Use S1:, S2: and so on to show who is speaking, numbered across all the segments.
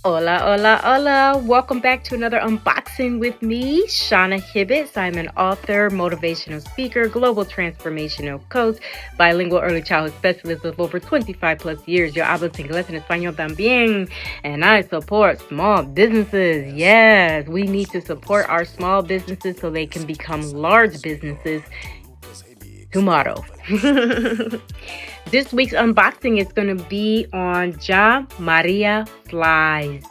S1: Hola, hola, hola. Welcome back to another unboxing with me, Shauna Hibbitts. I'm an author, motivational speaker, global transformational coach, bilingual early childhood specialist with over 25 plus years. Yo hablo inglés en español también. And I support small businesses. Yes, we need to support our small businesses so they can become large businesses tomorrow. This week's unboxing is going to be on Jhamariaflies.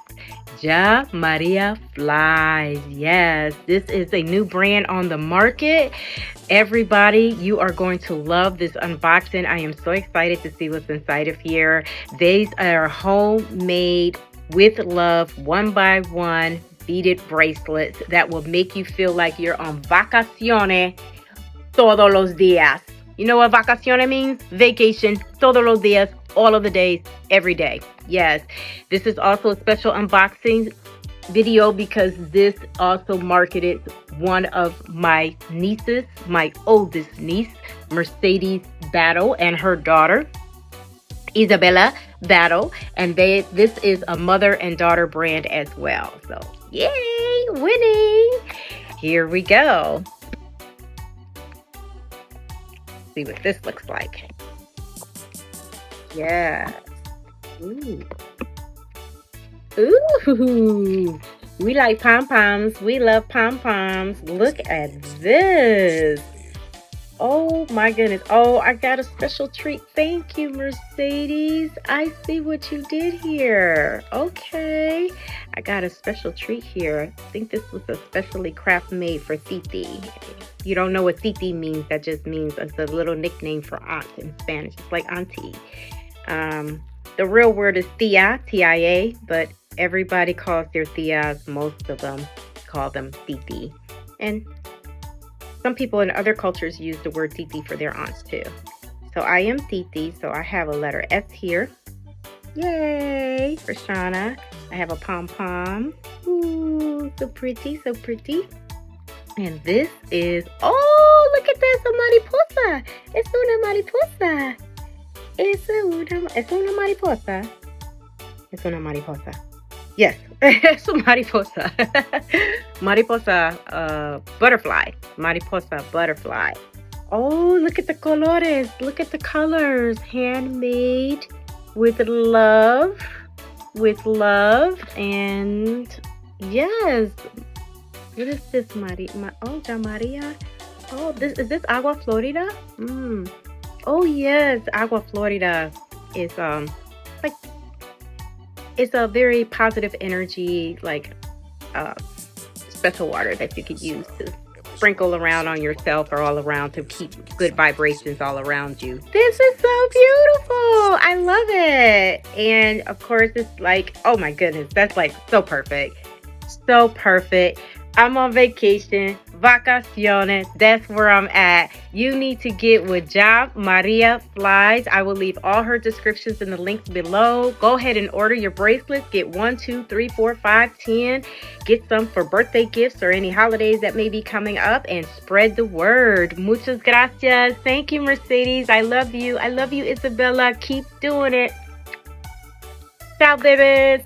S1: Jhamariaflies. Yes, this is a new brand on the market. Everybody, you are going to love this unboxing. I am so excited to see what's inside of here. These are homemade with love, one by one beaded bracelets that will make you feel like you're on vacaciones todos los días. You know what vacaciones means? Vacation, todos los días, all of the days, every day. Yes, this is also a special unboxing video because this also marketed one of my nieces, my oldest niece, Mercedes Battle, and her daughter, Isabella Battle. And this is a mother and daughter brand as well. So, yay, winning. Here we go. See what this looks like. Yeah. Ooh. Ooh. We like pom-poms. We love pom-poms. Look at this. Oh my goodness. Oh, I got a special treat. Thank you, Mercedes. I see what you did here. Okay. I got a special treat here. I think this was a specially craft made for Titi. You don't know what Titi means. That just means it's a little nickname for aunt in Spanish. It's like auntie. The real word is tia, T-I-A, but everybody calls their tias. Most of them call them Titi. And some people in other cultures use the word Titi for their aunts too. So I am Titi, so I have a letter S here. Yay, for Shauna. I have a pom-pom. Ooh, so pretty, so pretty. And this is, oh, look at this, a mariposa. Es una mariposa. Es una mariposa. Es una mariposa. Yes, es una mariposa. Mariposa butterfly. Mariposa butterfly. Oh, look at the colores. Look at the colors. Handmade with love. With love. And yes. What is this, Jhamaria? Oh, is this Agua Florida? Oh yes, Agua Florida is like it's a very positive energy, like special water that you could use to sprinkle around on yourself or all around to keep good vibrations all around you. This is so beautiful. I love it. And of course, it's like, oh my goodness, that's like so perfect. So perfect. I'm on vacation, vacaciones, that's where I'm at. You need to get with Jhamariaflies. I will leave all her descriptions in the links below. Go ahead and order your bracelets. Get 1, 2, 3, 4, 5, 10. Get some for birthday gifts or any holidays that may be coming up and spread the word. Muchas gracias. Thank you, Mercedes. I love you. I love you, Isabella. Keep doing it. Ciao, babies.